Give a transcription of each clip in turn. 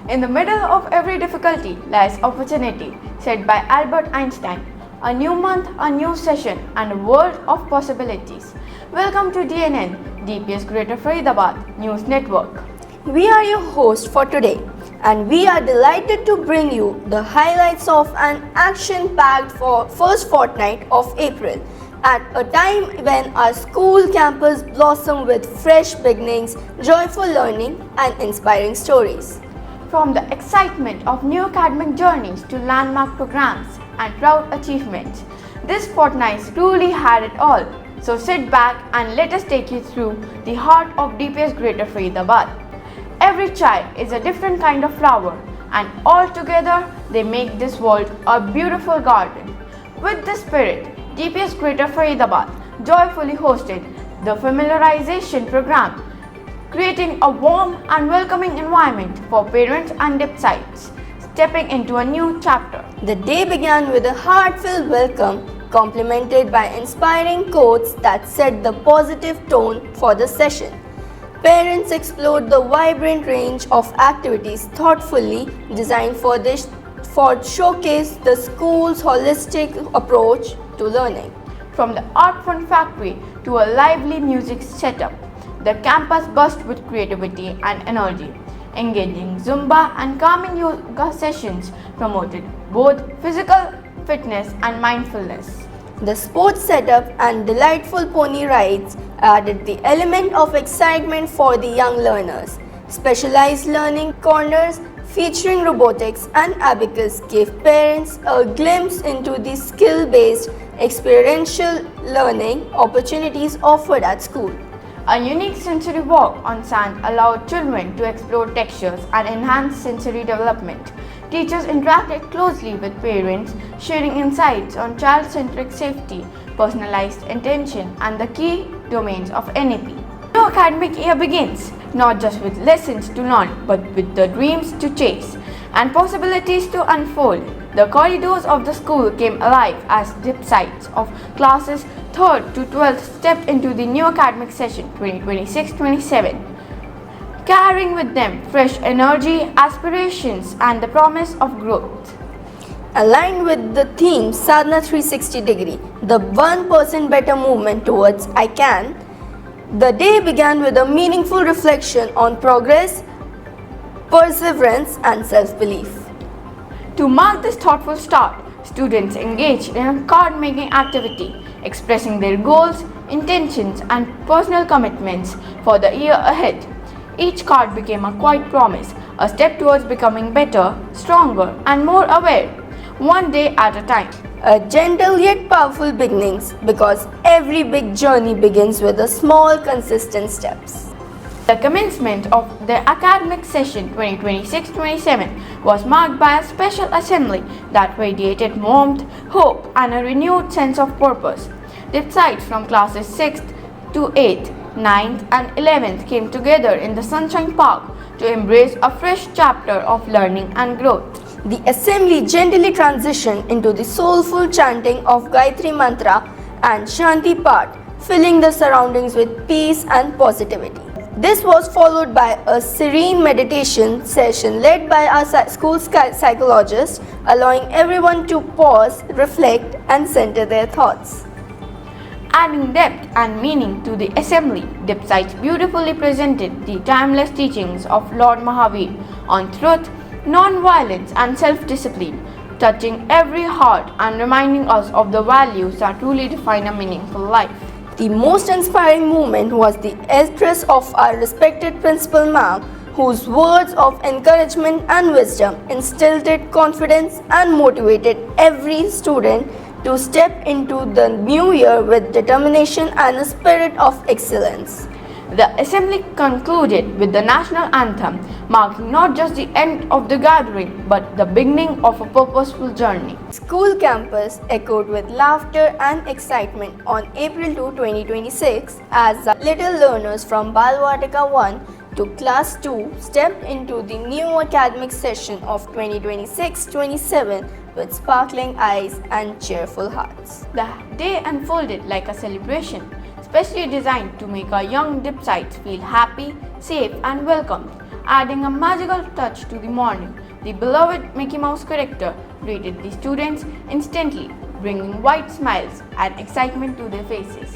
In the middle of every difficulty lies opportunity, said by Albert Einstein. A new month, a new session, and a world of possibilities. Welcome to DNN, DPS Greater Faridabad News Network. We are your host for today, and we are delighted to bring you the highlights of an action-packed first fortnight of April, at a time when our school campus blossomed with fresh beginnings, joyful learning, and inspiring stories. From the excitement of new academic journeys to landmark programs and proud achievements, this fortnight truly had it all. So sit back and let us take you through the heart of DPS Greater Faridabad. Every child is a different kind of flower, and all together they make this world a beautiful garden. With this spirit, DPS Greater Faridabad joyfully hosted the familiarization program, creating a warm and welcoming environment for parents and DPSites stepping into a new chapter. The day began with a heartfelt welcome, complemented by inspiring quotes that set the positive tone for the session. Parents explored the vibrant range of activities thoughtfully designed for showcase the school's holistic approach to learning. From the art fun factory to a lively music setup, the campus burst with creativity and energy. Engaging Zumba and calming yoga sessions promoted both physical fitness and mindfulness. The sports setup and delightful pony rides added the element of excitement for the young learners. Specialized learning corners featuring robotics and abacus gave parents a glimpse into the skill-based experiential learning opportunities offered at school. A unique sensory walk on sand allowed children to explore textures and enhance sensory development. Teachers interacted closely with parents, sharing insights on child-centric safety, personalized attention, and the key domains of NAP. The new academic year begins, not just with lessons to learn, but with the dreams to chase and possibilities to unfold. The corridors of the school came alive as DPSites of classes 3rd to 12th stepped into the new academic session 2026-27, carrying with them fresh energy, aspirations, and the promise of growth. Aligned with the theme Sadhana 360 degree, the 1% better movement towards I Can, the day began with a meaningful reflection on progress, perseverance, and self-belief. To mark this thoughtful start, students engaged in a card-making activity, expressing their goals, intentions, and personal commitments for the year ahead. Each card became a quiet promise, a step towards becoming better, stronger, and more aware, one day at a time. A gentle yet powerful beginnings, because every big journey begins with a small, consistent steps. The commencement of the academic session 2026-27 was marked by a special assembly that radiated warmth, hope, and a renewed sense of purpose. DPSites from classes 6th to 8th, 9th, and 11th came together in the Sunshine Park to embrace a fresh chapter of learning and growth. The assembly gently transitioned into the soulful chanting of Gayatri Mantra and Shanti Path, filling the surroundings with peace and positivity. This was followed by a serene meditation session led by our school psychologist, allowing everyone to pause, reflect, and center their thoughts. Adding depth and meaning to the assembly, DPSites beautifully presented the timeless teachings of Lord Mahavir on truth, non-violence, and self-discipline, touching every heart and reminding us of the values that truly define a meaningful life. The most inspiring moment was the address of our respected Principal Ma'am, whose words of encouragement and wisdom instilled confidence and motivated every student to step into the new year with determination and a spirit of excellence. The assembly concluded with the national anthem, marking not just the end of the gathering but the beginning of a purposeful journey. School campus echoed with laughter and excitement on April 2, 2026 as the little learners from Balwatika 1 to to Class 2 stepped into the new academic session of 2026-27 with sparkling eyes and cheerful hearts. The day unfolded like a celebration, specially designed to make our young dipsites feel happy, safe, and welcomed. Adding a magical touch to the morning, the beloved Mickey Mouse character greeted the students instantly, bringing wide smiles and excitement to their faces.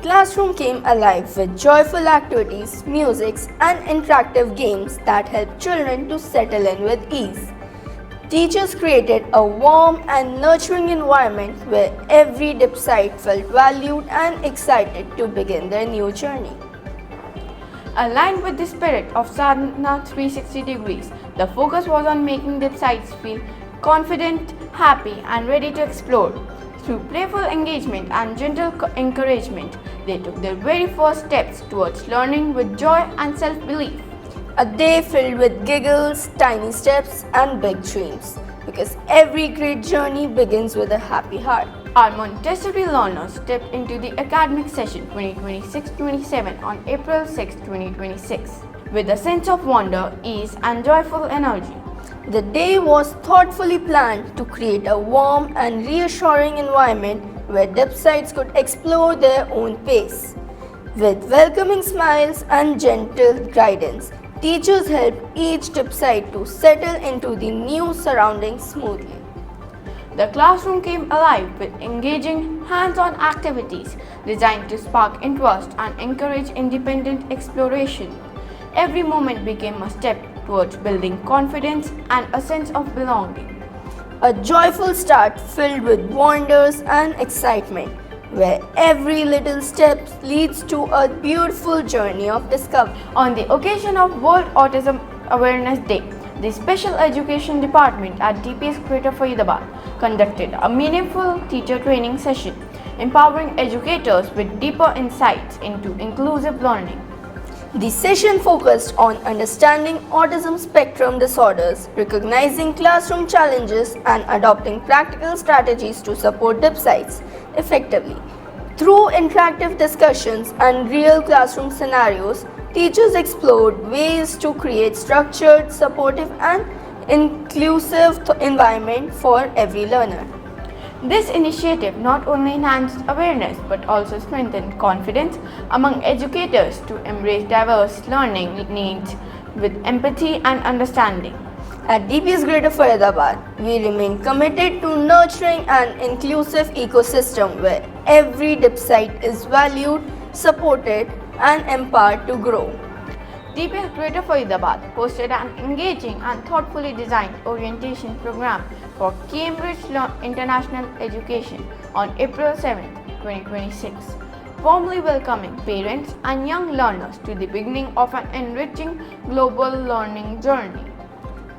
Classroom came alive with joyful activities, musics, and interactive games that helped children to settle in with ease. Teachers created a warm and nurturing environment where every dipsite felt valued and excited to begin their new journey. Aligned with the spirit of Sadhana 360 degrees, the focus was on making dipsites feel confident, happy, and ready to explore. Through playful engagement and gentle encouragement, they took their very first steps towards learning with joy and self-belief. A day filled with giggles, tiny steps, and big dreams, because every great journey begins with a happy heart. Our Montessori learners stepped into the academic session 2026-27 on April 6, 2026, with a sense of wonder, ease, and joyful energy. The day was thoughtfully planned to create a warm and reassuring environment where dipsites could explore their own pace. With welcoming smiles and gentle guidance, teachers helped each dipsite to settle into the new surroundings smoothly. The classroom came alive with engaging hands-on activities designed to spark interest and encourage independent exploration. Every moment became a step towards building confidence and a sense of belonging. A joyful start filled with wonders and excitement, where every little step leads to a beautiful journey of discovery. On the occasion of World Autism Awareness Day, the Special Education Department at DPS Greater Faridabad conducted a meaningful teacher training session, empowering educators with deeper insights into inclusive learning. The session focused on understanding autism spectrum disorders, recognizing classroom challenges, and adopting practical strategies to support dipsites effectively. Through interactive discussions and real classroom scenarios, teachers explored ways to create structured, supportive, and inclusive environment for every learner. This initiative not only enhanced awareness but also strengthened confidence among educators to embrace diverse learning needs with empathy and understanding. At DPS Greater Faridabad, we remain committed to nurturing an inclusive ecosystem where every dipsite is valued, supported, and empowered to grow. DPS Greater Faridabad hosted an engaging and thoughtfully designed orientation program for Cambridge International Education on April 7, 2026, warmly welcoming parents and young learners to the beginning of an enriching global learning journey.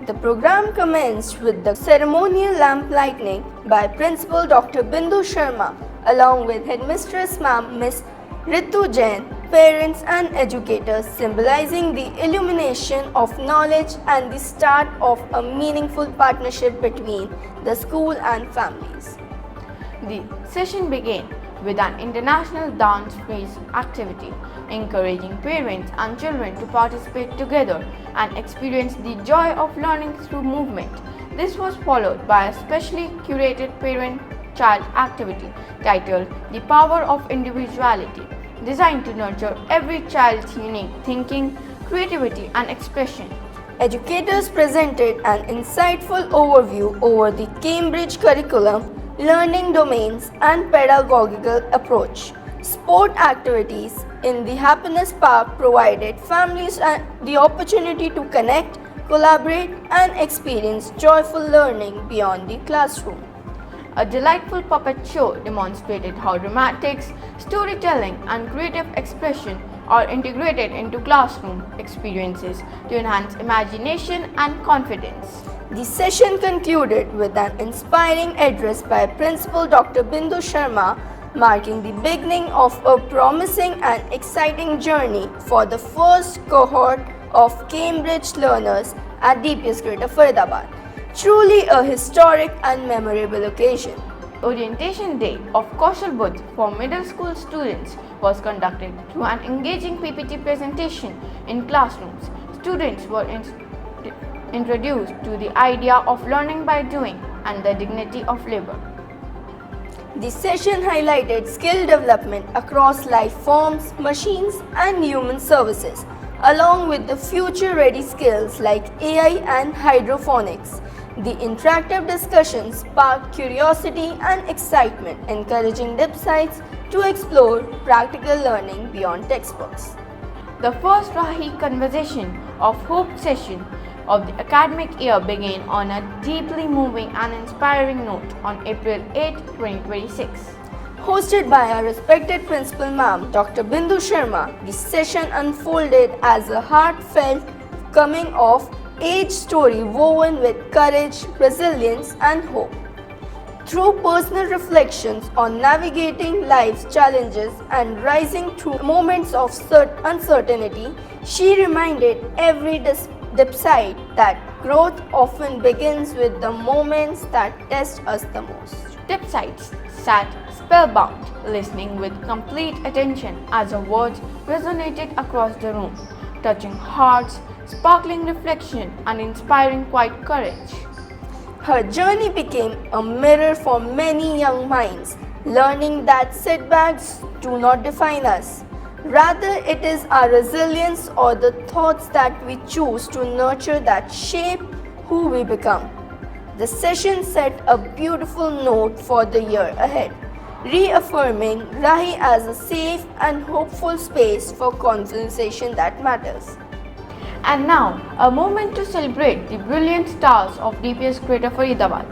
The program commenced with the ceremonial lamp lighting by Principal Dr. Bindu Sharma along with Headmistress Ma'am Miss Ritu Jain, parents and educators, symbolizing the illumination of knowledge and the start of a meaningful partnership between the school and families. The session began with an international dance quiz activity, encouraging parents and children to participate together and experience the joy of learning through movement. This was followed by a specially curated parent-child activity titled The Power of Individuality, designed to nurture every child's unique thinking, creativity, and expression. Educators presented an insightful overview over the Cambridge curriculum, learning domains, and pedagogical approach. Sport activities in the Happiness Park provided families the opportunity to connect, collaborate, and experience joyful learning beyond the classroom. A delightful puppet show demonstrated how dramatics, storytelling, and creative expression are integrated into classroom experiences to enhance imagination and confidence. The session concluded with an inspiring address by Principal Dr. Bindu Sharma, marking the beginning of a promising and exciting journey for the first cohort of Cambridge learners at DPS Greater Faridabad. Truly a historic and memorable occasion. Orientation Day of Kaushal Buddh for middle school students was conducted through an engaging PPT presentation in classrooms, students were introduced to the idea of learning by doing and the dignity of labor. The session highlighted skill development across life forms, machines, and human services, along with the future-ready skills like AI and hydroponics. The interactive discussions sparked curiosity and excitement, encouraging DPSites to explore practical learning beyond textbooks. The first Rahi Conversation of Hope session of the academic year began on a deeply moving and inspiring note on April 8, 2026. Hosted by our respected Principal Ma'am, Dr. Bindu Sharma, the session unfolded as a heartfelt coming-of-age story woven with courage, resilience, and hope. Through personal reflections on navigating life's challenges and rising through moments of uncertainty, she reminded every DPSite that growth often begins with the moments that test us the most. DPSites sat spellbound, listening with complete attention as her words resonated across the room, touching hearts, sparkling reflection, and inspiring quiet courage. Her journey became a mirror for many young minds, learning that setbacks do not define us. Rather, it is our resilience or the thoughts that we choose to nurture that shape who we become. The session set a beautiful note for the year ahead, reaffirming Rahi as a safe and hopeful space for conversation that matters. And now, a moment to celebrate the brilliant stars of DPS Greater Faridabad.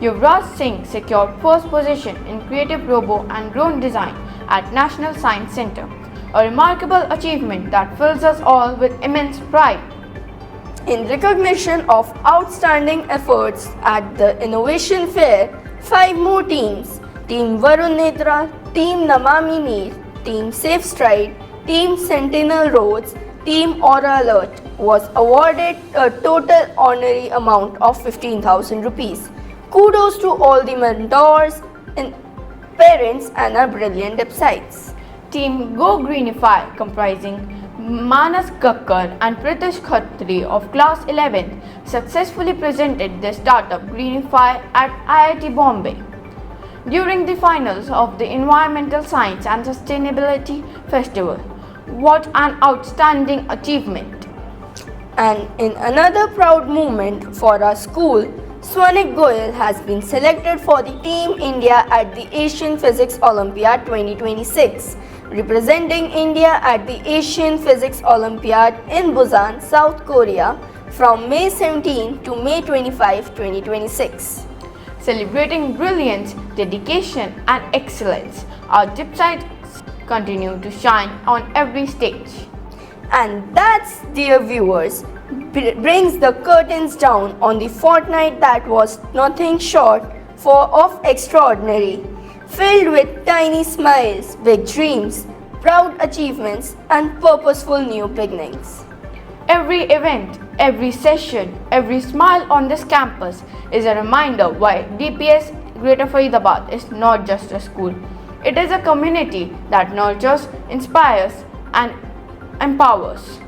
Yuvraj Singh secured first position in Creative Robo and Drone Design at National Science Centre, a remarkable achievement that fills us all with immense pride. In recognition of outstanding efforts at the Innovation Fair, 5 more teams, Team Varun Netra, Team Namami Neer, Team Safe Stride, Team Sentinel Roads, Team Aura Alert was awarded a total honorary amount of 15,000 rupees. Kudos to all the mentors, and parents, and our brilliant DPSites. Team Go Greenify, comprising Manas Kakkar and Pritish Khatri of Class 11, successfully presented their startup Greenify at IIT Bombay during the finals of the Environmental Science and Sustainability Festival. What an outstanding achievement! And in another proud moment for our school, Swanik Goyal has been selected for the Team India at the Asian Physics Olympiad 2026, representing India at the Asian Physics Olympiad in Busan, South Korea from May 17 to May 25, 2026. Celebrating brilliance, dedication, and excellence, our DPSites continue to shine on every stage. And that's, dear viewers, brings the curtains down on the fortnight that was nothing short of extraordinary, filled with tiny smiles, big dreams, proud achievements, and purposeful new beginnings. Every event, every session, every smile on this campus is a reminder why DPS Greater Faridabad is not just a school. It is a community that nurtures, inspires, and empowers.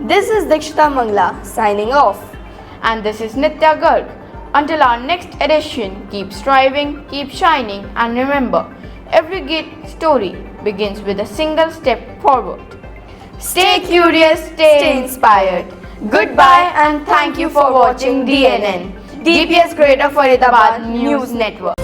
This is Dikshita Mangla signing off. And this is Nitya Garg. Until our next edition, keep striving, keep shining, and remember, every great story begins with a single step forward. Stay curious, stay inspired. Goodbye and thank you for watching DNN, DPS Greater Faridabad News Network.